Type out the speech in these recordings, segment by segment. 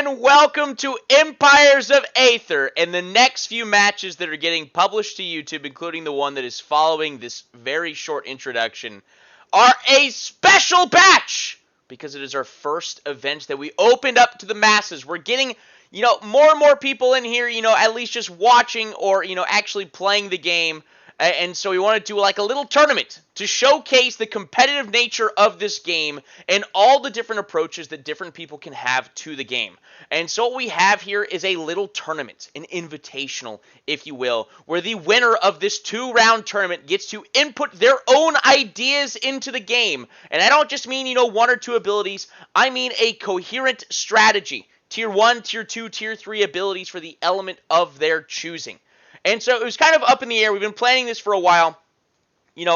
and welcome to Empires of Aether and the next few matches that are getting published to YouTube, including the one that is following this very short introduction, are a special batch because it is our first event that we opened up to the masses. We're getting, more and more people in here, at least just watching or, actually playing the game. And so we want to do like a little tournament to showcase the competitive nature of this game and all the different approaches that different people can have to the game. And so what we have here is a little tournament, an invitational, if you will, where the winner of this 2-round tournament gets to input their own ideas into the game. And I don't just mean, 1 or 2 abilities. I mean a coherent strategy. Tier 1, Tier 2, Tier 3 abilities for the element of their choosing. And so it was kind of up in the air. We've been planning this for a while,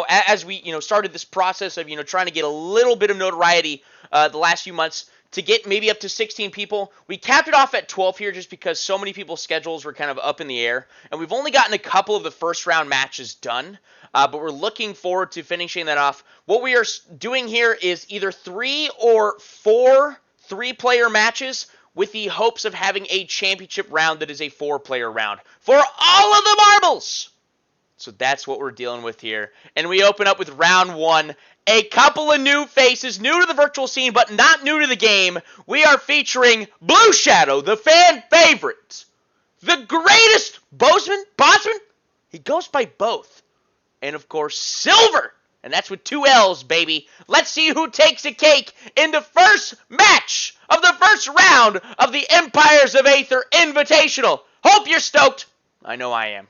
as we, started this process of, trying to get a little bit of notoriety the last few months to get maybe up to 16 people. We capped it off at 12 here just because so many people's schedules were kind of up in the air. And we've only gotten a couple of the first round matches done, but we're looking forward to finishing that off. What we are doing here is either 3 or 4 3-player matches, with the hopes of having a championship round that is a 4-player round for all of the marbles. So that's what we're dealing with here. And we open up with round 1. A couple of new faces, new to the virtual scene, but not new to the game. We are featuring Blue Shadow, the fan favorite. The greatest bossman? He goes by both. And of course, Silver. And that's with 2 L's, baby. Let's see who takes a cake in the first match of the first round of the Empires of Aether Invitational. Hope you're stoked. I know I am.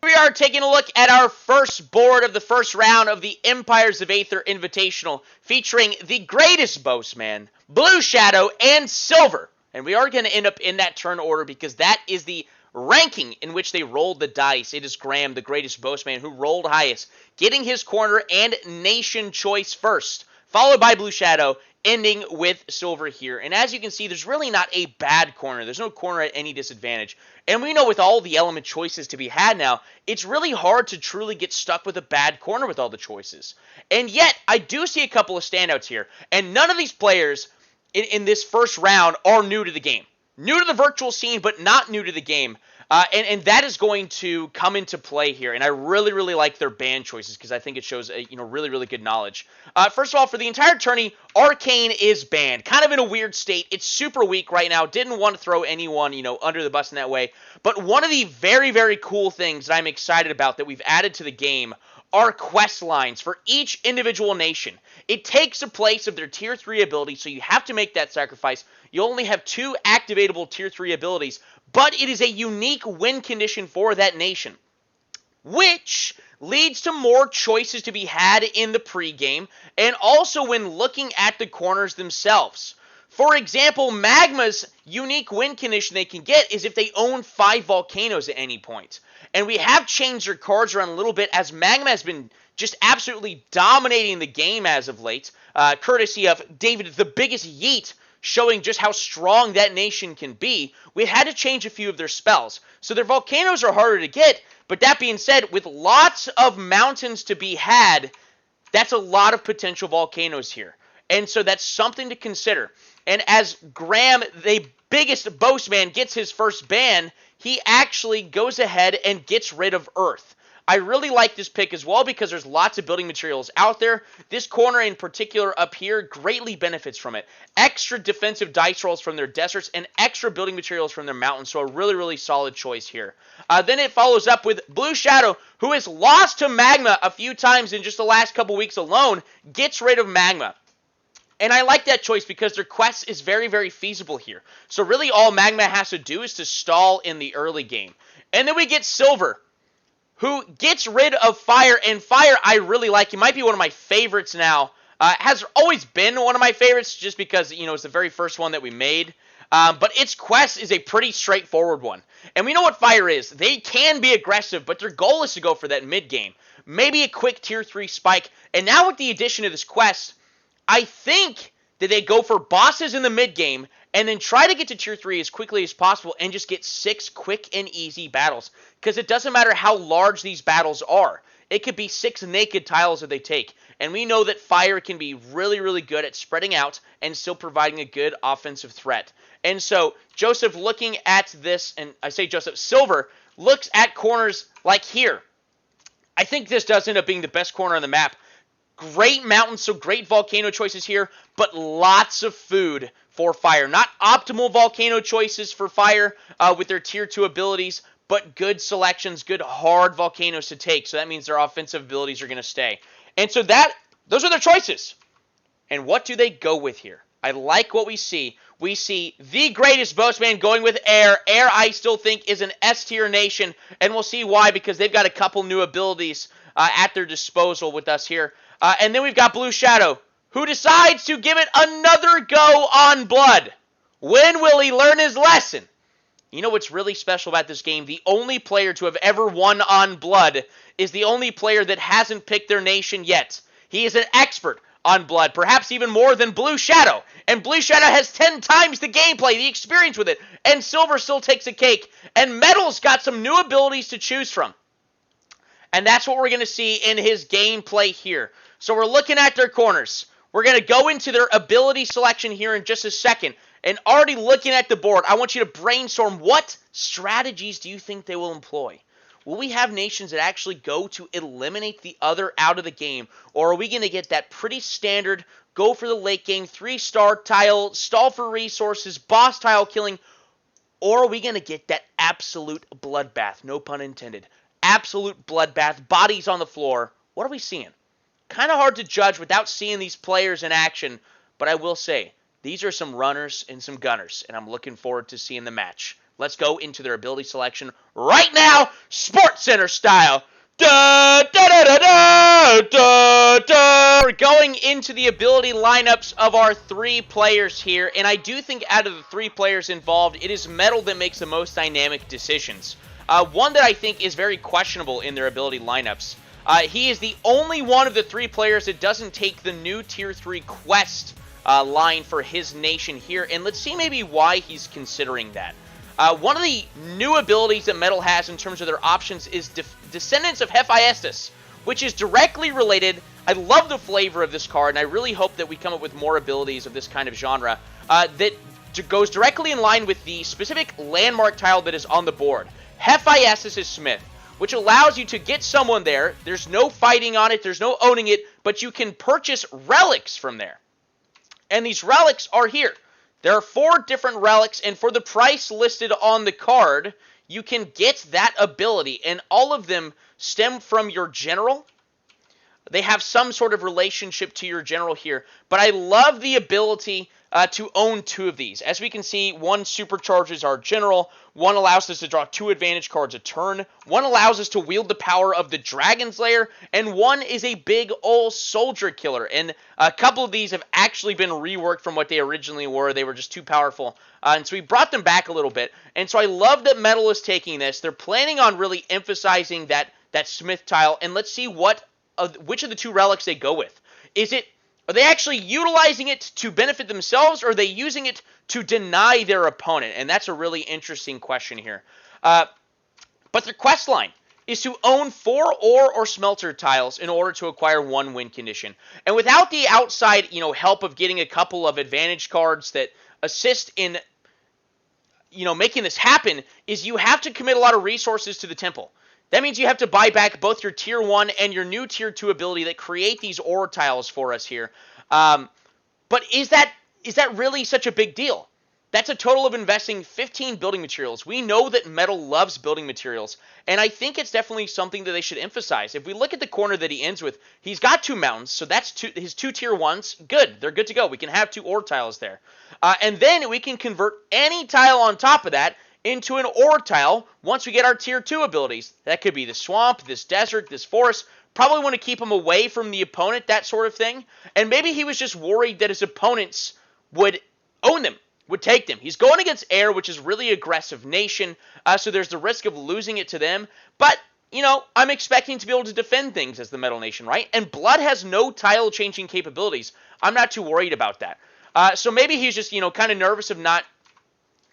We are taking a look at our first board of the first round of the Empires of Aether Invitational, featuring the greatest bossman, Blue Shadow, and Silver. And we are going to end up in that turn order because that is the ranking in which they rolled the dice. It is Graham, the greatest bossman, who rolled highest, getting his corner and nation choice first, followed by Blue Shadow, ending with Silver here. And as you can see, there's really not a bad corner. There's no corner at any disadvantage. And we know with all the element choices to be had now, it's really hard to truly get stuck with a bad corner with all the choices. And yet, I do see a couple of standouts here. And none of these players in this first round are new to the game. New to the virtual scene, but not new to the game. And that is going to come into play here. And I really, really like their ban choices because I think it shows, really, really good knowledge. First of all, for the entire tourney, Arcane is banned. Kind of in a weird state. It's super weak right now. Didn't want to throw anyone, under the bus in that way. But one of the very, very cool things that I'm excited about that we've added to the game are quest lines for each individual nation. It takes the place of their Tier 3 ability, so you have to make that sacrifice. You only have 2 activatable Tier 3 abilities, but it is a unique win condition for that nation, which leads to more choices to be had in the pregame, and also when looking at the corners themselves. For example, Magma's unique win condition they can get is if they own 5 volcanoes at any point. And we have changed their cards around a little bit as Magma has been just absolutely dominating the game as of late, courtesy of David the Biggest Yeet showing just how strong that nation can be. We had to change a few of their spells. So their volcanoes are harder to get, but that being said, with lots of mountains to be had, that's a lot of potential volcanoes here. And so that's something to consider. And as Graham, the biggest bossman, gets his first ban, he actually goes ahead and gets rid of Earth. I really like this pick as well because there's lots of building materials out there. This corner in particular up here greatly benefits from it. Extra defensive dice rolls from their deserts and extra building materials from their mountains. So a really, really solid choice here. Then it follows up with Blue Shadow, who has lost to Magma a few times in just the last couple weeks alone, gets rid of Magma. And I like that choice because their quest is very, very feasible here. So really all Magma has to do is to stall in the early game. And then we get Silver, who gets rid of Fire. And Fire I really like. He might be one of my favorites now. Has always been one of my favorites just because, it's the very first one that we made. But its quest is a pretty straightforward one. And we know what Fire is. They can be aggressive, but their goal is to go for that mid game. Maybe a quick Tier 3 spike. And now with the addition of this quest, I think that they go for bosses in the mid game and then try to get to Tier 3 as quickly as possible and just get 6 quick and easy battles. Because it doesn't matter how large these battles are. It could be 6 naked tiles that they take. And we know that Fire can be really, really good at spreading out and still providing a good offensive threat. And so Joseph looking at this, and I say Joseph, Silver looks at corners like here. I think this does end up being the best corner on the map. Great mountains, so great volcano choices here, but lots of food for fire. Not optimal volcano choices for fire with their tier 2 abilities, but good selections, good hard volcanoes to take. So that means their offensive abilities are going to stay. And so those are their choices. And what do they go with here? I like what we see. We see the greatest boastman going with Air. Air, I still think, is an S-tier nation, and we'll see why, because they've got a couple new abilities at their disposal with us here. And then we've got Blue Shadow, who decides to give it another go on Blood. When will he learn his lesson? You know what's really special about this game? The only player to have ever won on Blood is the only player that hasn't picked their nation yet. He is an expert on Blood, perhaps even more than Blue Shadow. And Blue Shadow has 10 times the gameplay, the experience with it. And Silver still takes a cake. And Metal's got some new abilities to choose from. And that's what we're going to see in his gameplay here. So we're looking at their corners. We're going to go into their ability selection here in just a second. And already looking at the board, I want you to brainstorm what strategies do you think they will employ? Will we have nations that actually go to eliminate the other out of the game? Or are we going to get that pretty standard, go for the late game, 3-star tile, stall for resources, boss tile killing? Or are we going to get that absolute bloodbath? No pun intended. Absolute bloodbath, bodies on the floor. What are we seeing? Kind of hard to judge without seeing these players in action. But I will say, these are some runners and some gunners. And I'm looking forward to seeing the match. Let's go into their ability selection right now, Sports Center style. Da, da, da, da, da, da, da. We're going into the ability lineups of our 3 players here, and I do think out of the 3 players involved, it is Metal that makes the most dynamic decisions. One that I think is very questionable in their ability lineups. He is the only one of the 3 players that doesn't take the new Tier 3 quest line for his nation here, and let's see maybe why he's considering that. One of the new abilities that Metal has in terms of their options is Descendants of Hephaestus, which is directly related. I love the flavor of this card, and I really hope that we come up with more abilities of this kind of genre that goes directly in line with the specific landmark tile that is on the board. Hephaestus is Smith, which allows you to get someone there. There's no fighting on it. There's no owning it, but you can purchase relics from there. And these relics are here. There are 4 different relics, and for the price listed on the card, you can get that ability, and all of them stem from your general. They have some sort of relationship to your general here, but I love the ability to own 2 of these. As we can see, one supercharges our general, one allows us to draw 2 advantage cards a turn, one allows us to wield the power of the Dragon's Lair, and one is a big ol' soldier killer. And a couple of these have actually been reworked from what they originally were. They were just too powerful. And so we brought them back a little bit. And so I love that Metal is taking this. They're planning on really emphasizing that Smith tile, and let's see which of the 2 relics they go with. Are they actually utilizing it to benefit themselves, or are they using it to deny their opponent? And that's a really interesting question here. But their quest line is to own 4 ore or smelter tiles in order to acquire 1 win condition. And without the outside, help of getting a couple of advantage cards that assist in, making this happen, is you have to commit a lot of resources to the temple. That means you have to buy back both your Tier 1 and your new Tier 2 ability that create these ore tiles for us here. But is that really such a big deal? That's a total of investing 15 building materials. We know that Metal loves building materials, and I think it's definitely something that they should emphasize. If we look at the corner that he ends with, he's got 2 mountains, so that's his 2 Tier 1s. Good. They're good to go. We can have 2 ore tiles there. And then we can convert any tile on top of that into an ore tile once we get our Tier 2 abilities. That could be the swamp, this desert, this forest. Probably want to keep him away from the opponent, that sort of thing. And maybe he was just worried that his opponents would own them, would take them. He's going against Air, which is really aggressive nation, so there's the risk of losing it to them. But, I'm expecting to be able to defend things as the Metal Nation, right? And Blood has no tile-changing capabilities. I'm not too worried about that. So maybe he's just, kind of nervous of not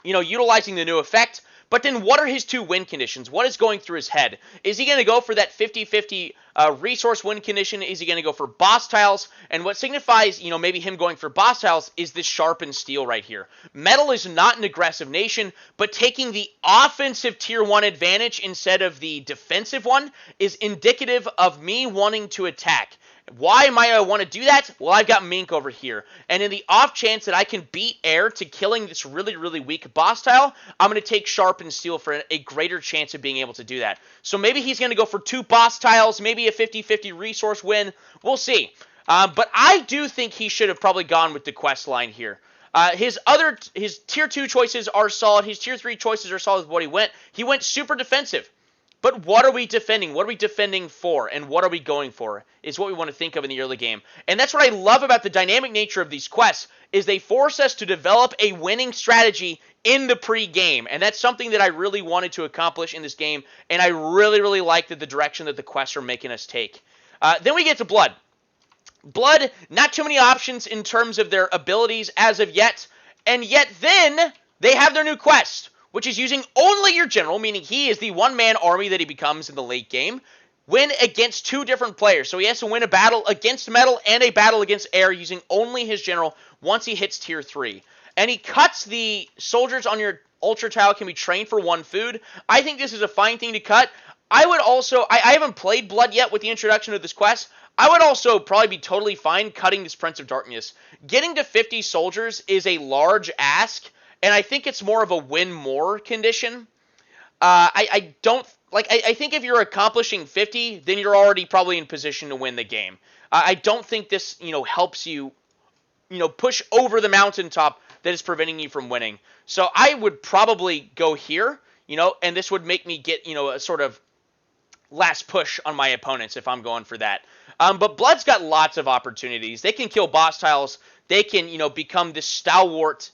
utilizing the new effect. But then what are his 2 win conditions? What is going through his head? Is he going to go for that 50-50 Resource win condition, is he going to go for boss tiles? And what signifies, maybe him going for boss tiles is this sharpened steel right here. Metal is not an aggressive nation, but taking the offensive tier 1 advantage instead of the defensive one is indicative of me wanting to attack. Why might I want to do that? Well, I've got Mink over here. And in the off chance that I can beat Air to killing this really, really weak boss tile, I'm going to take Sharpened Steel for a greater chance of being able to do that. So maybe he's going to go for 2 boss tiles, maybe a 50-50 resource win. We'll see. But I do think he should have probably gone with the quest line here. His tier 2 choices are solid. His tier 3 choices are solid with what he went. He went super defensive. But what are we defending? What are we defending for? And what are we going for? Is what we want to think of in the early game. And that's what I love about the dynamic nature of these quests, is they force us to develop a winning strategy in the pre-game. And that's something that I really wanted to accomplish in this game. And I really, really like the direction that the quests are making us take. Then we get to Blood. Blood, not too many options in terms of their abilities as of yet. And yet then, they have their new quest, which is using only your general, meaning he is the one-man army that he becomes in the late game, win against 2 different players. So he has to win a battle against Metal and a battle against Air using only his general once he hits tier 3. And he cuts the soldiers on your Ultra Tile can be trained for 1 food. I think this is a fine thing to cut. I would also, I haven't played Blood yet with the introduction of this quest. I would also probably be totally fine cutting this Prince of Darkness. Getting to 50 soldiers is a large ask, and I think it's more of a win more condition. I think if you're accomplishing 50, then you're already probably in position to win the game. I don't think this, helps you, push over the mountaintop that is preventing you from winning. So I would probably go here, and this would make me get, a sort of last push on my opponents if I'm going for that. But Blood's got lots of opportunities. They can kill boss tiles. They can, become this stalwart,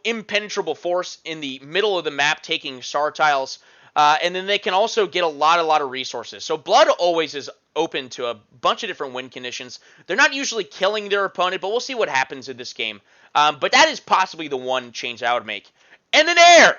impenetrable force in the middle of the map, taking star tiles. And then they can also get a lot of resources. So Blood always is open to a bunch of different win conditions. They're not usually killing their opponent, but we'll see what happens in this game. But that is possibly the one change I would make. And then Air!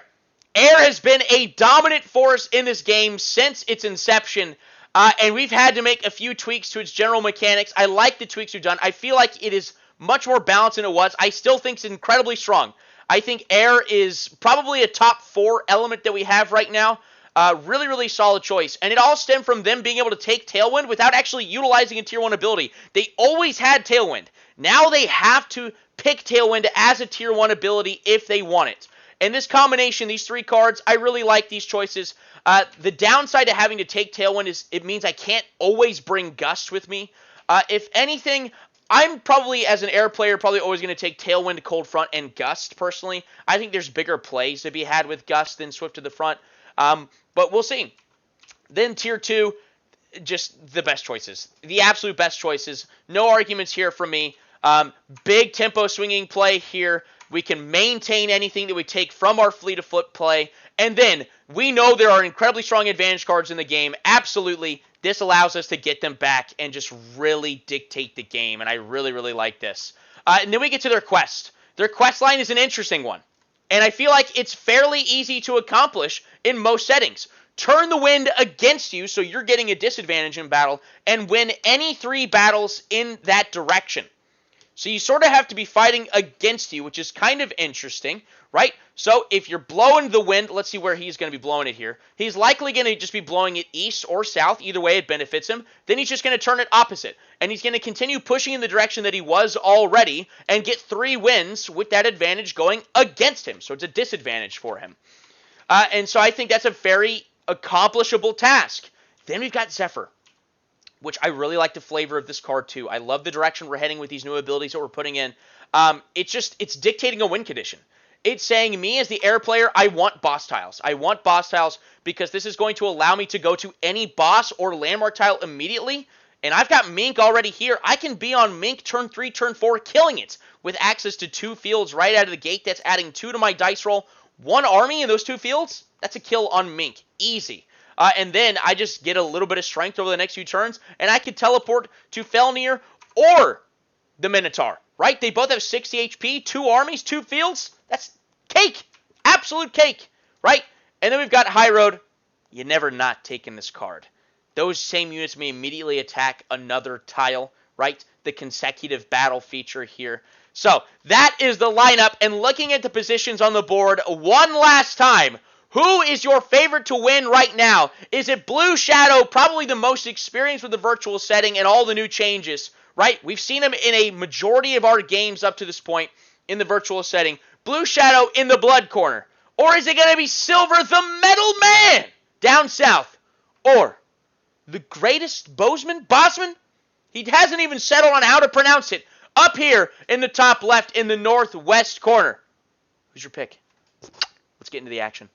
Air has been a dominant force in this game since its inception. And we've had to make a few tweaks to its general mechanics. I like the tweaks we've done. I feel like it is much more balanced than it was. I still think it's incredibly strong. I think Air is probably a top 4 element that we have right now. Really, really solid choice. And it all stemmed from them being able to take Tailwind without actually utilizing a tier 1 ability. They always had Tailwind. Now they have to pick Tailwind as a tier 1 ability if they want it. And this combination, these 3 cards, I really like these choices. The downside to having to take Tailwind is it means I can't always bring Gust with me. If anything, I'm probably, as an Air player, probably always going to take Tailwind, Cold Front, and Gust, personally. I think there's bigger plays to be had with Gust than Swift to the Front. But we'll see. Then Tier 2, just the best choices. The absolute best choices. No arguments here from me. Big tempo swinging play here. We can maintain anything that we take from our Fleet of Foot play. And then, we know there are incredibly strong advantage cards in the game. Absolutely. This allows us to get them back and just really dictate the game. And I really, really like this. And then we get to their quest. Their quest line is an interesting one. And I feel like it's fairly easy to accomplish in most settings. Turn the wind against you, so you're getting a disadvantage in battle, and win any 3 battles in that direction. So you sort of have to be fighting against you, which is kind of interesting, right? So if you're blowing the wind, let's see where he's going to be blowing it here. He's likely going to just be blowing it east or south. Either way, it benefits him. Then he's just going to turn it opposite. And he's going to continue pushing in the direction that he was already and get 3 wins with that advantage going against him. So it's a disadvantage for him. And so I think that's a very accomplishable task. Then we've got Zephyr, which I really like the flavor of this card too. I love the direction we're heading with these new abilities that we're putting in. It's dictating a win condition. It's saying, me as the Air player, I want boss tiles. I want boss tiles because this is going to allow me to go to any boss or landmark tile immediately. And I've got Mink already here. I can be on Mink turn 3, turn 4, killing it with access to 2 fields right out of the gate. That's adding 2 to my dice roll. 1 army in those 2 fields, that's a kill on Mink. Easy. And then I just get a little bit of strength over the next few turns, and I can teleport to Felnir or the Minotaur, right? They both have 60 HP, 2 armies, 2 fields. That's cake. Absolute cake, right? And then we've got High Road. You're never not taking this card. those same units may immediately attack another tile, right? The consecutive battle feature here. So that is the lineup, and looking at the positions on the board one last time, who is your favorite to win right now? Is it Blue Shadow, probably the most experienced with the virtual setting and all the new changes, right? We've seen him in a majority of our games up to this point in the virtual setting. Blue Shadow in the blood corner. Or is it going to be Silver the Metal Man down south? Or the greatest Bossman? He hasn't even settled on how to pronounce it. Up here in the top left in the northwest corner. Who's your pick? Let's get into the action.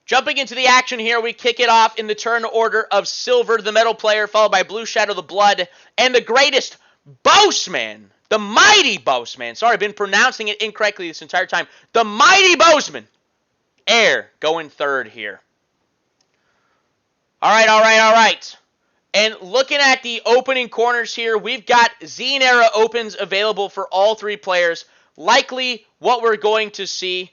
Jumping into the action here, we kick it off in the turn order of Silver, the Metal Player, followed by Blue Shadow, the Blood, and the greatest Bossman, the mighty Bossman. Sorry, I've been pronouncing it incorrectly this entire time. The mighty Bossman. Air going third here. All right. And looking at the opening corners here, we've got Xene Era opens available for all three players. Likely what we're going to see.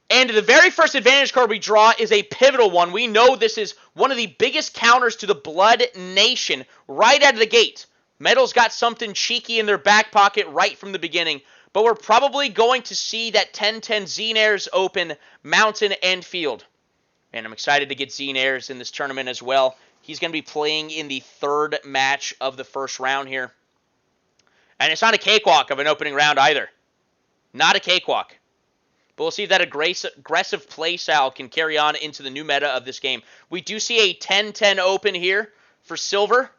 And the very first advantage card we draw is a pivotal one. We know this is one of the biggest counters to the Blood Nation right out of the gate. Metal's got something cheeky in their back pocket right from the beginning. But we're probably going to see that 10-10 Xene Airs open Mountain and Field. And I'm excited to get Xene Airs in this tournament as well. He's going to be playing in the third match of the first round here. And it's not a cakewalk of an opening round either. Not a cakewalk. But we'll see if that aggressive play style can carry on into the new meta of this game. We do see a 10-10 open here for Silver.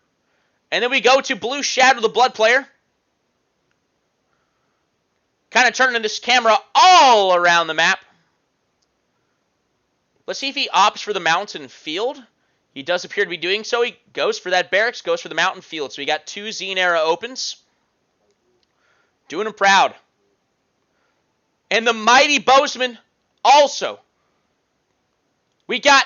And then we go to Blue Shadow, the Blood Player. Kind of turning this camera all around the map. Let's see if he opts for the Mountain Field. He does appear to be doing so. He goes for that Barracks, goes for the Mountain Field. So we got two Xene Era opens. Doing him proud. And the mighty Bossman also. We got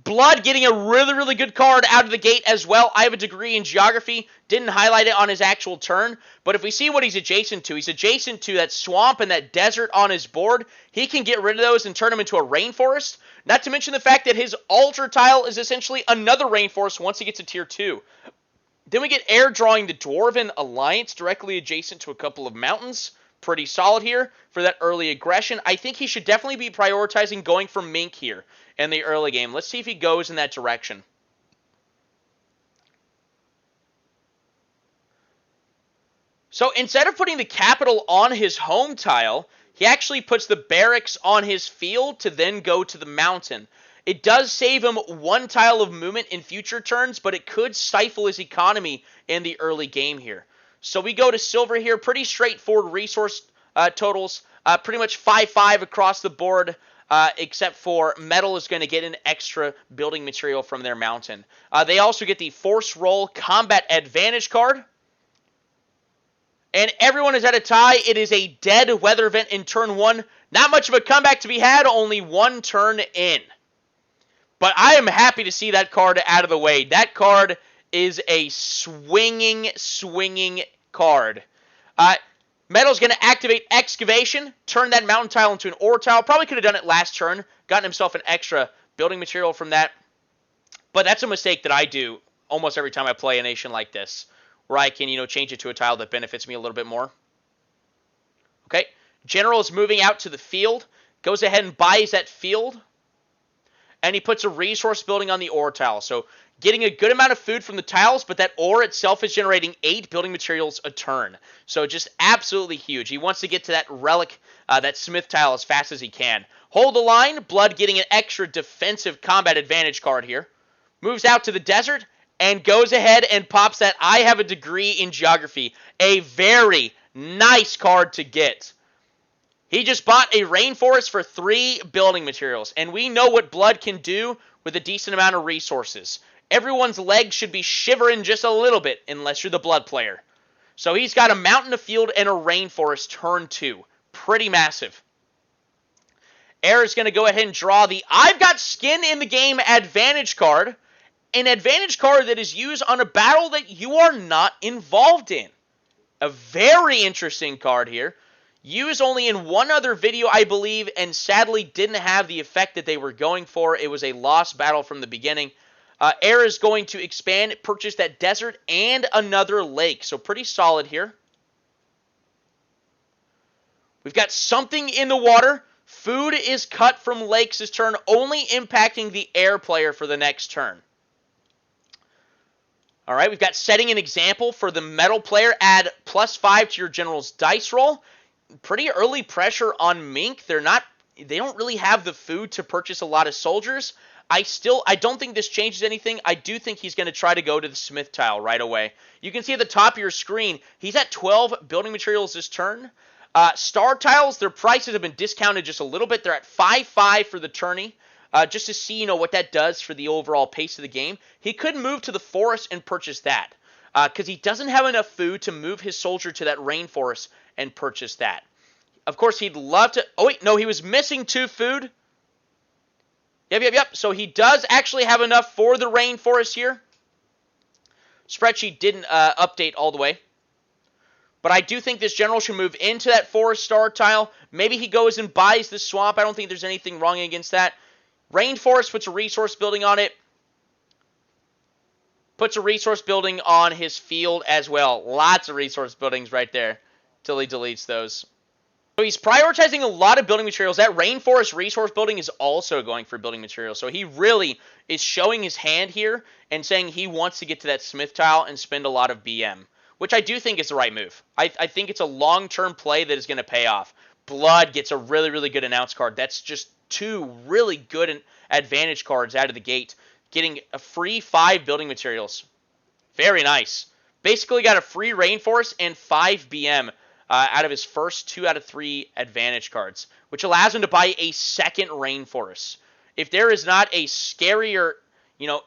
Blood getting a really good card out of the gate as well. I have a degree in geography. Didn't highlight it on his actual turn. But if we see what he's adjacent to that swamp and that desert on his board. He can get rid of those and turn them into a rainforest. Not to mention the fact that his altar tile is essentially another rainforest once he gets to tier 2. Then we get air drawing the Dwarven Alliance directly adjacent to a couple of mountains. Pretty solid here for that early aggression. I think he should definitely be prioritizing going for Mink here in the early game. Let's see if he goes in that direction. So instead of putting the capital on his home tile, he actually puts the barracks on his field to then go to the mountain. It does save him one tile of movement in future turns, but it could stifle his economy in the early game here. So we go to Silver here. Pretty straightforward resource totals. Pretty much 5-5 across the board, except for Metal is going to get an extra building material from their mountain. They also get the Force Roll Combat Advantage card. And everyone is at a tie. It is a dead weather event in turn 1. Not much of a comeback to be had. Only one turn in. But I am happy to see that card out of the way. That card is a swinging card. Metal's going to activate Excavation, turn that mountain tile into an ore tile. Probably could have done it last turn, gotten himself an extra building material from that. But that's a mistake that I do almost every time I play a nation like this, where I can, change it to a tile that benefits me a little bit more. Okay, General is moving out to the field, goes ahead and buys that field, and he puts a resource building on the ore tile. So getting a good amount of food from the tiles, but that ore itself is generating 8 building materials a turn. So just absolutely huge. He wants to get to that relic, that smith tile as fast as he can. Hold the line. Blood getting an extra defensive combat advantage card here. Moves out to the desert and goes ahead and pops that I have a degree in geography. A very nice card to get. He just bought a rainforest for 3 building materials. And we know what Blood can do with a decent amount of resources. Everyone's legs should be shivering just a little bit, unless you're the Blood player. So he's got a mountain, a field, and a rainforest turn 2. Pretty massive. Air is going to go ahead and draw the I've got skin in the game advantage card. An advantage card that is used on a battle that you are not involved in. A very interesting card here. Used only in one other video, I believe, and sadly didn't have the effect that they were going for. It was a lost battle from the beginning. Air is going to expand, purchase that desert and another lake. So pretty solid here. We've got something in the water. Food is cut from Lakes' turn, only impacting the Air player for the next turn. All right, we've got setting an example for the Metal player. Add +5 to your general's dice roll. Pretty early pressure on Mink. They don't really have the food to purchase a lot of soldiers. I don't think this changes anything. I do think he's going to try to go to the Smith tile right away. You can see at the top of your screen, he's at 12 building materials this turn. Star tiles, their prices have been discounted just a little bit. They're at 5.5 for the tourney. Just to see, what that does for the overall pace of the game. He could move to the forest and purchase that. Because he doesn't have enough food to move his soldier to that rainforest and purchase that. Of course, he'd love to... Oh, wait, no, he was missing 2 food. Yep. So he does actually have enough for the rainforest here. Spreadsheet didn't update all the way. But I do think this general should move into that forest star tile. Maybe he goes and buys the swamp. I don't think there's anything wrong against that. Rainforest puts a resource building on it. Puts a resource building on his field as well. Lots of resource buildings right there till he deletes those. So he's prioritizing a lot of building materials. That rainforest resource building is also going for building materials. So he really is showing his hand here and saying he wants to get to that Smith tile and spend a lot of BM, which I do think is the right move. I think it's a long-term play that is going to pay off. Blood gets a really, really good announce card. That's just 2 really good advantage cards out of the gate. Getting a free 5 building materials. Very nice. Basically got a free rainforest and 5 BM out of his first 2 out of 3 advantage cards, which allows him to buy a second rainforest. If there is not a scarier,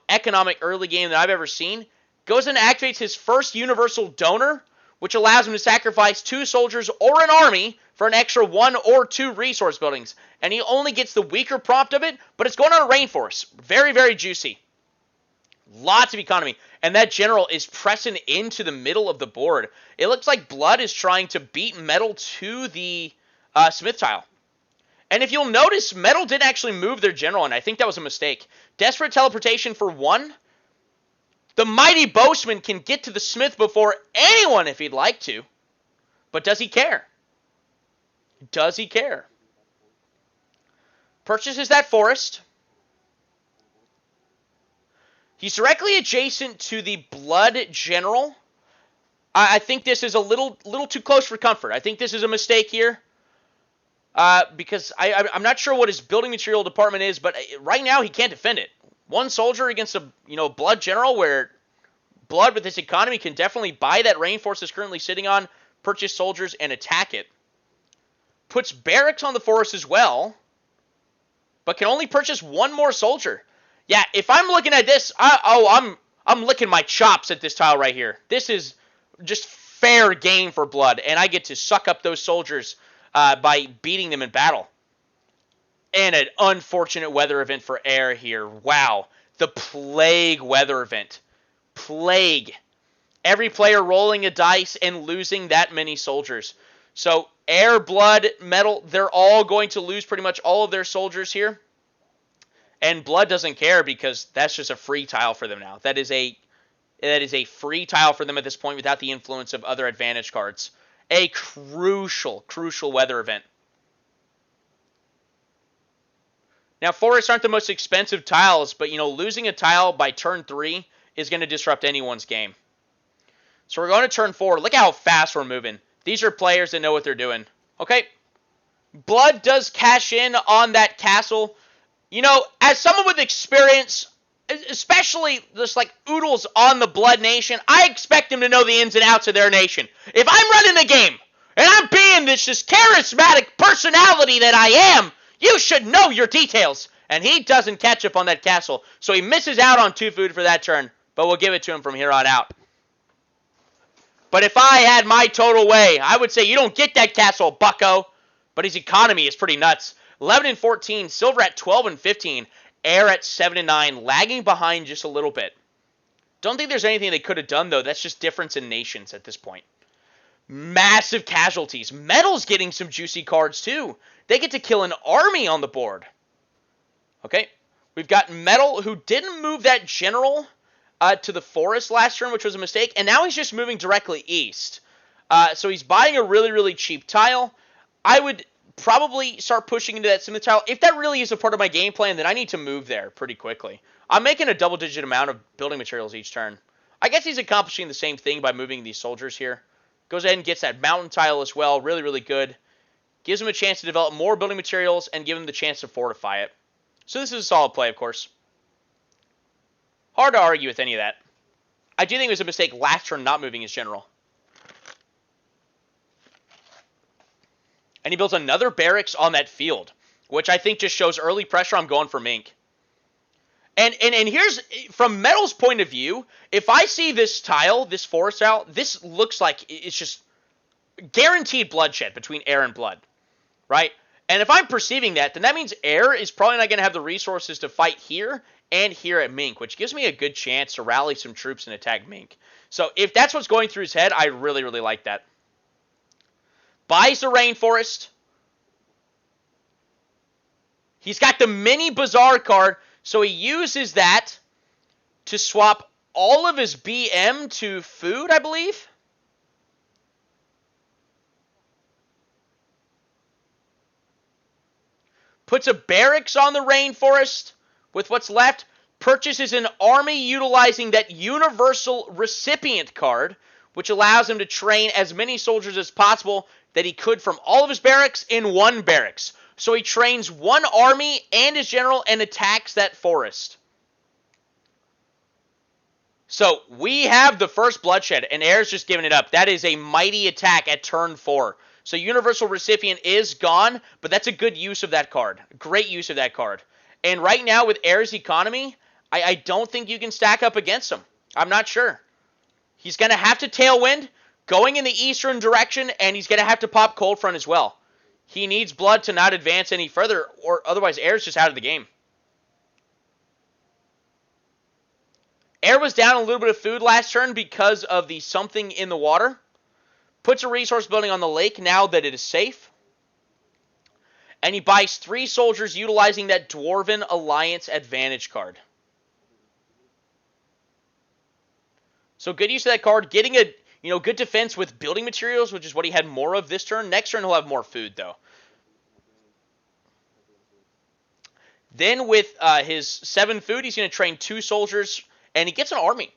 economic early game that I've ever seen, goes and activates his first universal donor, which allows him to sacrifice 2 soldiers or an army for an extra 1 or 2 resource buildings. And he only gets the weaker prompt of it, but it's going on a rainforest. Very, very juicy. Lots of economy. And that general is pressing into the middle of the board. It looks like Blood is trying to beat Metal to the Smith tile. And if you'll notice, Metal didn't actually move their general, and I think that was a mistake. Desperate teleportation for 1. The mighty Boastman can get to the Smith before anyone if he'd like to. But does he care? Does he care? Purchases that forest. He's directly adjacent to the Blood General. I think this is a little too close for comfort. I think this is a mistake here. Because I'm not sure what his building material department is, but right now he can't defend it. 1 soldier against a Blood General where Blood with his economy can definitely buy that rainforest it's currently sitting on, purchase soldiers, and attack it. Puts barracks on the forest as well, but can only purchase 1 more soldier. Yeah, if I'm looking at this, I'm licking my chops at this tile right here. This is just fair game for Blood, and I get to suck up those soldiers by beating them in battle. And an unfortunate weather event for Air here. Wow, the Plague weather event. Plague. Every player rolling a dice and losing that many soldiers. So Air, Blood, Metal, they're all going to lose pretty much all of their soldiers here. And Blood doesn't care because that's just a free tile for them now. That is a free tile for them at this point without the influence of other advantage cards. A crucial weather event. Now, forests aren't the most expensive tiles, but, losing a tile by turn 3 is going to disrupt anyone's game. So we're going to turn 4. Look how fast we're moving. These are players that know what they're doing. Okay. Blood does cash in on that castle. As someone with experience, especially just like oodles on the Blood Nation, I expect him to know the ins and outs of their nation. If I'm running the game, and I'm being this charismatic personality that I am, you should know your details. And he doesn't catch up on that castle. So he misses out on 2 food for that turn. But we'll give it to him from here on out. But if I had my total way, I would say you don't get that castle, bucko. But his economy is pretty nuts. 11 and 14, Silver at 12 and 15, Air at 7 and 9, lagging behind just a little bit. Don't think there's anything they could have done, though. That's just difference in nations at this point. Massive casualties. Metal's getting some juicy cards, too. They get to kill an army on the board. Okay. We've got Metal, who didn't move that general to the forest last turn, which was a mistake, and now he's just moving directly east. So he's buying a really, really cheap tile. I would probably start pushing into that Smith tile. If that really is a part of my game plan, then I need to move there pretty quickly. I'm making a double-digit amount of building materials each turn. I guess he's accomplishing the same thing by moving these soldiers here. Goes ahead and gets that mountain tile as well. Really, really good. Gives him a chance to develop more building materials and give him the chance to fortify it. So this is a solid play, of course. Hard to argue with any of that. I do think it was a mistake last turn not moving his general. And he builds another barracks on that field, which I think just shows early pressure. I'm going for Mink. And here's, from Metal's point of view, if I see this tile, this forest tile, this looks like it's just guaranteed bloodshed between air and blood, right? And if I'm perceiving that, then that means air is probably not going to have the resources to fight here and here at Mink, which gives me a good chance to rally some troops and attack Mink. So if that's what's going through his head, I really, really like that. Buys the rainforest. He's got the mini bazaar card, so he uses that to swap all of his BM to food, I believe. Puts a barracks on the rainforest with what's left. Purchases an army utilizing that universal recipient card, which allows him to train as many soldiers as possible that he could from all of his barracks in one barracks. So he trains one army and his general and attacks that forest. So we have the first bloodshed, and Air's just giving it up. That is a mighty attack at turn 4. So Universal Recipient is gone, but that's a good use of that card. Great use of that card. And right now with Air's economy, I don't think you can stack up against him. I'm not sure. He's going to have to Tailwind, going in the eastern direction, and he's going to have to pop Cold Front as well. He needs blood to not advance any further, or otherwise Air's just out of the game. Air was down a little bit of food last turn because of the something in the water. Puts a resource building on the lake now that it is safe. And he buys 3 soldiers utilizing that Dwarven Alliance Advantage card. So good use of that card. Getting a good defense with building materials, which is what he had more of this turn. Next turn he'll have more food though. Then with his 7 food, he's going to train 2 soldiers, and he gets an army.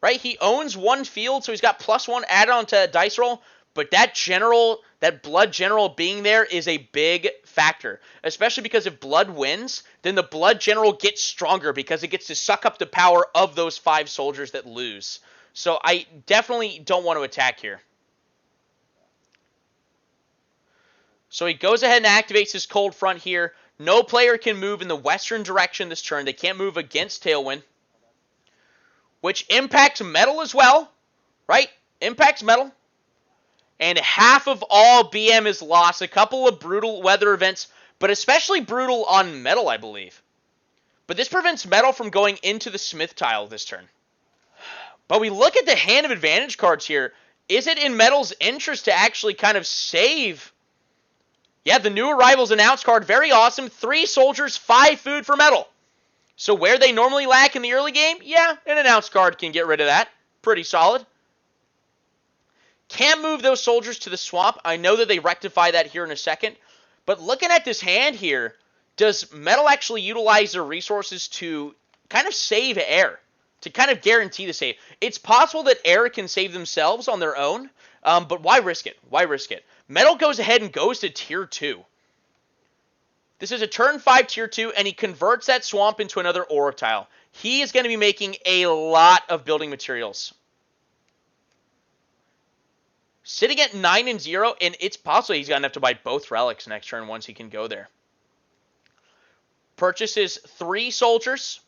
Right? He owns 1 field, so he's got +1 added on to dice roll, but that general, that blood general being there is a big factor. Especially because if blood wins, then the blood general gets stronger because it gets to suck up the power of those 5 soldiers that lose. So I definitely don't want to attack here. So he goes ahead and activates his Cold Front here. No player can move in the western direction this turn. They can't move against Tailwind, which impacts Metal as well, right? Impacts Metal. And half of all BM is lost. A couple of brutal weather events, but especially brutal on Metal, I believe. But this prevents Metal from going into the Smith tile this turn. But we look at the hand of advantage cards here. Is it in Metal's interest to actually kind of save? Yeah, the new arrivals announced card, very awesome. 3 soldiers, 5 food for Metal. So where they normally lack in the early game, yeah, an announced card can get rid of that. Pretty solid. Can't move those soldiers to the swamp. I know that they rectify that here in a second. But looking at this hand here, does Metal actually utilize their resources to kind of save Air? To kind of guarantee the save. It's possible that Air can save themselves on their own, but why risk it? Why risk it? Metal goes ahead and goes to Tier 2. This is a turn 5 Tier 2, and he converts that swamp into another aura tile. He is going to be making a lot of building materials. Sitting at 9 and 0, and it's possible he's going to have to buy both relics next turn once he can go there. Purchases 3 soldiers.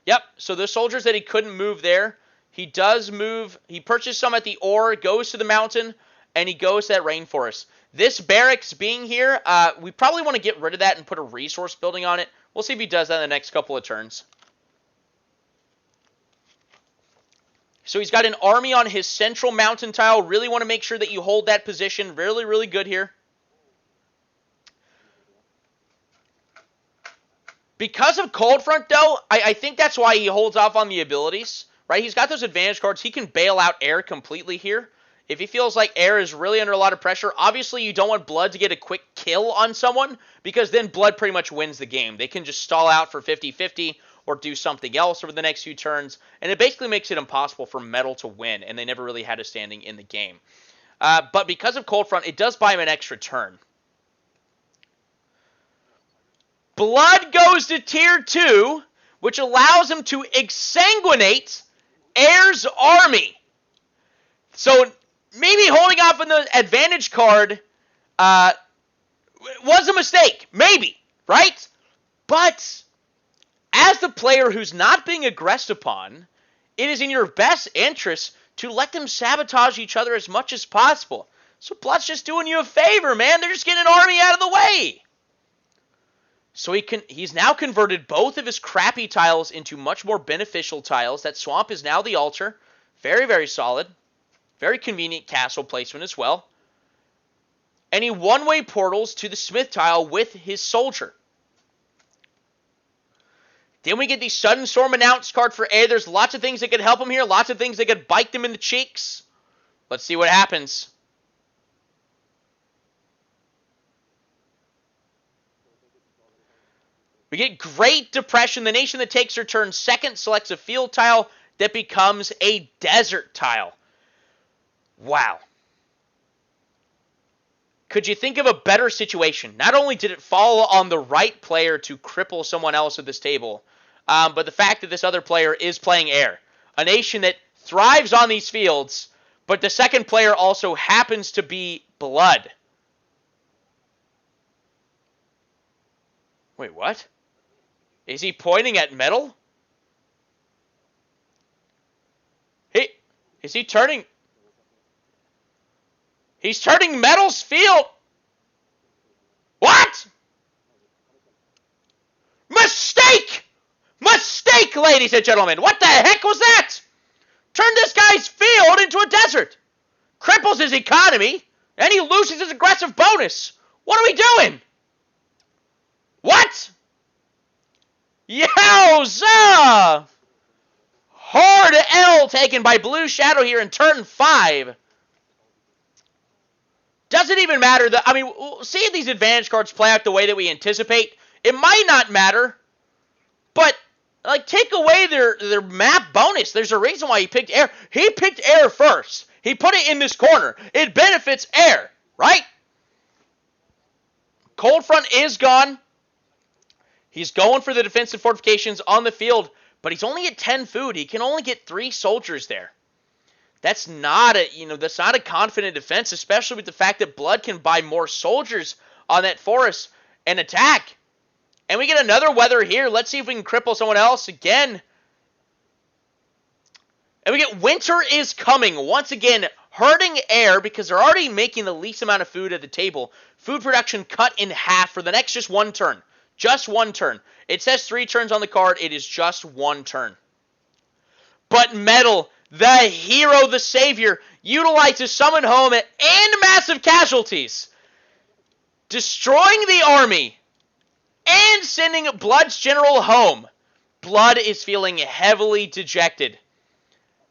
Yep, so the soldiers that he couldn't move there, he does move. He purchased some at the ore, goes to the mountain, and he goes to that rainforest. This barracks being here, we probably want to get rid of that and put a resource building on it. We'll see if he does that in the next couple of turns. So he's got an army on his central mountain tile. Really want to make sure that you hold that position. Really, really good here. Because of Cold Front, though, I think that's why he holds off on the abilities, right? He's got those advantage cards. He can bail out Air completely here. If he feels like Air is really under a lot of pressure, obviously you don't want Blood to get a quick kill on someone, because then Blood pretty much wins the game. They can just stall out for 50-50 or do something else over the next few turns, and it basically makes it impossible for Metal to win, and they never really had a standing in the game. But because of Cold Front, it does buy him an extra turn. Blood goes to tier 2, which allows him to exsanguinate Air's army. So maybe holding off on the advantage card was a mistake. Maybe, right? But as the player who's not being aggressed upon, it is in your best interest to let them sabotage each other as much as possible. So Blood's just doing you a favor, man. They're just getting an army out of the way. So he's now converted both of his crappy tiles into much more beneficial tiles. That swamp is now the altar. Very, very solid. Very convenient castle placement as well. And he one-way portals to the smith tile with his soldier. Then we get the Sudden Storm Announce card for Aether. There's lots of things that could help him here. Lots of things that could bite them in the cheeks. Let's see what happens. We get Great Depression. The nation that takes her turn second selects a field tile that becomes a desert tile. Wow. Could you think of a better situation? Not only did it fall on the right player to cripple someone else at this table, but the fact that this other player is playing Air. A nation that thrives on these fields, but the second player also happens to be Blood. Wait, what? Is he pointing at Metal? Hey, is he turning? He's turning Metal's field. What? Mistake! Mistake, ladies and gentlemen. What the heck was that? Turned this guy's field into a desert. Cripples his economy, and he loses his aggressive bonus. What are we doing? What? Yowza! Hard L taken by Blue Shadow here in turn 5. Doesn't even matter. Seeing these advantage cards play out the way that we anticipate, it might not matter. But, take away their map bonus. There's a reason why he picked Air. He picked Air first. He put it in this corner. It benefits Air, right? Cold Front is gone. He's going for the defensive fortifications on the field, but he's only at 10 food. He can only get 3 soldiers there. That's not a confident defense, especially with the fact that Blood can buy more soldiers on that forest and attack. And we get another weather here. Let's see if we can cripple someone else again. And we get Winter is Coming. Once again, hurting Air because they're already making the least amount of food at the table. Food production cut in half for the next just one turn. Just one turn. It says 3 turns on the card. It is just 1 turn. But Metal, the hero, the savior, utilizes Summon Home and massive casualties, destroying the army and sending Blood's general home. Blood is feeling heavily dejected.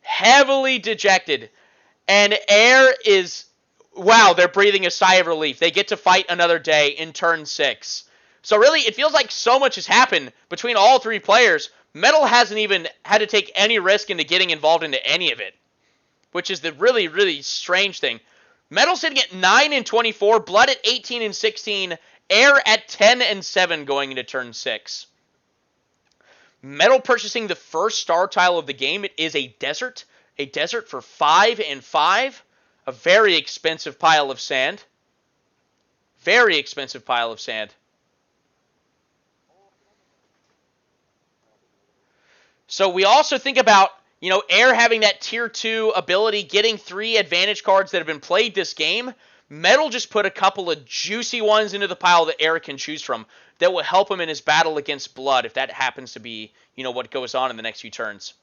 Heavily dejected. And Air is, wow, they're breathing a sigh of relief. They get to fight another day in turn 6. So really, it feels like so much has happened between all 3 players. Metal hasn't even had to take any risk into getting involved into any of it, which is the really, really strange thing. Metal sitting at 9 and 24, Blood at 18 and 16, Air at 10 and 7 going into turn 6. Metal purchasing the first star tile of the game. It is a desert for 5 and 5, a very expensive pile of sand. Very expensive pile of sand. So we also think about, Air having that tier 2 ability, getting 3 advantage cards that have been played this game. Metal just put a couple of juicy ones into the pile that Air can choose from that will help him in his battle against Blood if that happens to be, what goes on in the next few turns.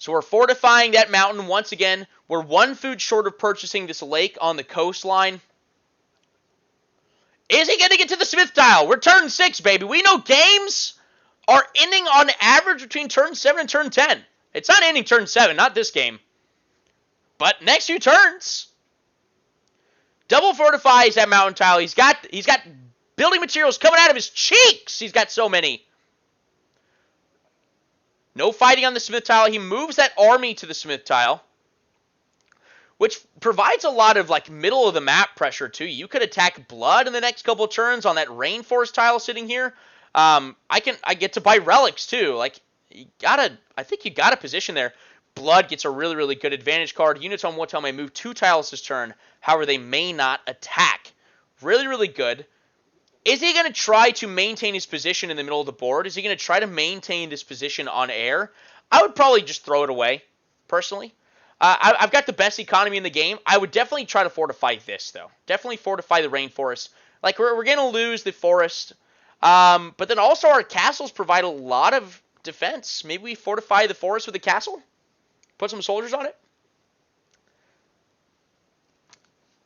So we're fortifying that mountain once again. We're 1 food short of purchasing this lake on the coastline. Is he going to get to the Smith tile? We're turn 6, baby. We know games are ending on average between turn 7 and turn 10. It's not ending turn 7, not this game. But next few turns. Double fortifies that mountain tile. He's got building materials coming out of his cheeks. He's got so many. No fighting on the Smith tile. He moves that army to the Smith tile, which provides a lot of like middle of the map pressure too. You could attack blood in the next couple of turns on that rainforest tile sitting here. I get to buy relics too. Like I think you gotta position there. Blood gets a really, really good advantage card. Units on one tile may move 2 tiles this turn. However, they may not attack. Really, really good. Is he going to try to maintain his position in the middle of the board? Is he going to try to maintain this position on air? I would probably just throw it away, personally. I've got the best economy in the game. I would definitely try to fortify this, though. Definitely fortify the rainforest. Like, we're going to lose the forest. But then also our castles provide a lot of defense. Maybe we fortify the forest with a castle? Put some soldiers on it?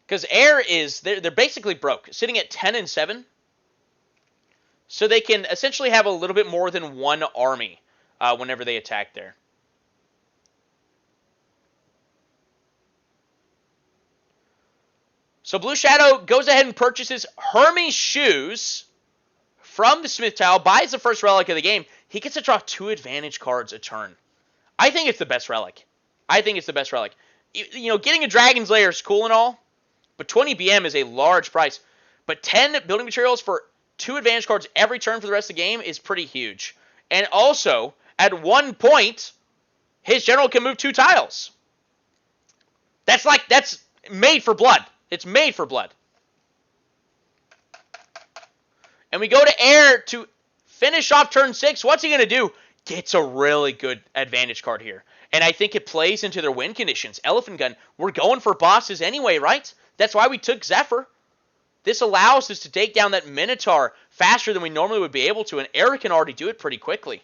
Because air is, they're basically broke. Sitting at 10 and 7. So they can essentially have a little bit more than 1 army whenever they attack there. So Blue Shadow goes ahead and purchases Hermes shoes from the Smith tile, buys the first relic of the game. He gets to draw 2 advantage cards a turn. I think it's the best relic. You know, getting a Dragon's Lair is cool and all, but 20 BM is a large price. But 10 building materials for 2 advantage cards every turn for the rest of the game is pretty huge. And also, at 1 point, his general can move 2 tiles. That's made for blood. It's made for blood. And we go to air to finish off turn 6. What's he going to do? Gets a really good advantage card here. And I think it plays into their win conditions. Elephant Gun, we're going for bosses anyway, right? That's why we took Zephyr. This allows us to take down that Minotaur faster than we normally would be able to, and Eric can already do it pretty quickly.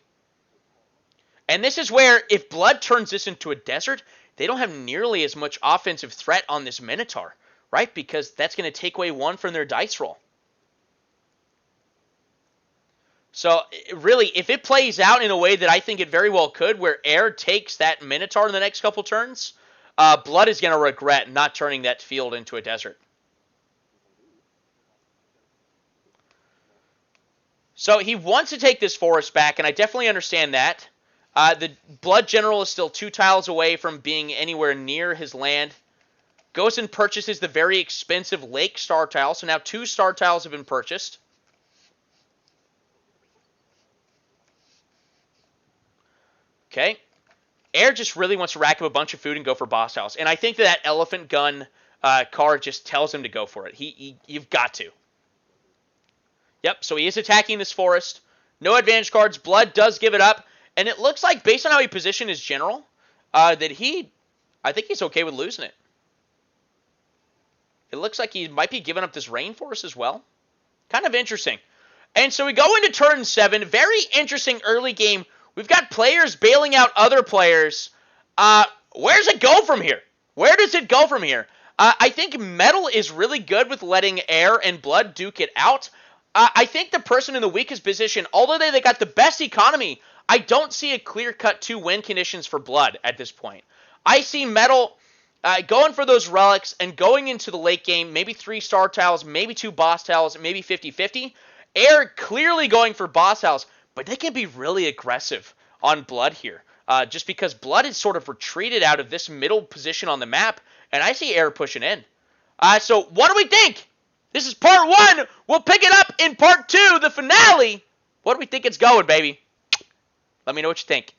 And this is where, if Blood turns this into a desert, they don't have nearly as much offensive threat on this Minotaur, right? Because that's going to take away 1 from their dice roll. So, really, if it plays out in a way that I think it very well could, where Air takes that Minotaur in the next couple turns, Blood is going to regret not turning that field into a desert. So he wants to take this forest back, and I definitely understand that. The Blood General is still 2 tiles away from being anywhere near his land. Goes and purchases the very expensive Lake Star tile, so now 2 star tiles have been purchased. Okay. Air just really wants to rack up a bunch of food and go for boss tiles. And I think that Elephant Gun card just tells him to go for it. You've got to. Yep, so he is attacking this forest. No advantage cards. Blood does give it up. And it looks like, based on how he positioned his general, I think he's okay with losing it. It looks like he might be giving up this rainforest as well. Kind of interesting. And so we go into turn 7. Very interesting early game. We've got players bailing out other players. Where's it go from here? Where does it go from here? I think Metal is really good with letting Air and Blood duke it out. I think the person in the weakest position, although they got the best economy, I don't see a clear-cut 2 win conditions for Blood at this point. I see Metal going for those relics and going into the late game, maybe 3 star tiles, maybe 2 boss tiles, maybe 50-50. Air clearly going for boss tiles, but they can be really aggressive on Blood here. Just because Blood is sort of retreated out of this middle position on the map, and I see Air pushing in. So what do we think? This is part 1. We'll pick it up in part 2, the finale. What do we think it's going, baby? Let me know what you think.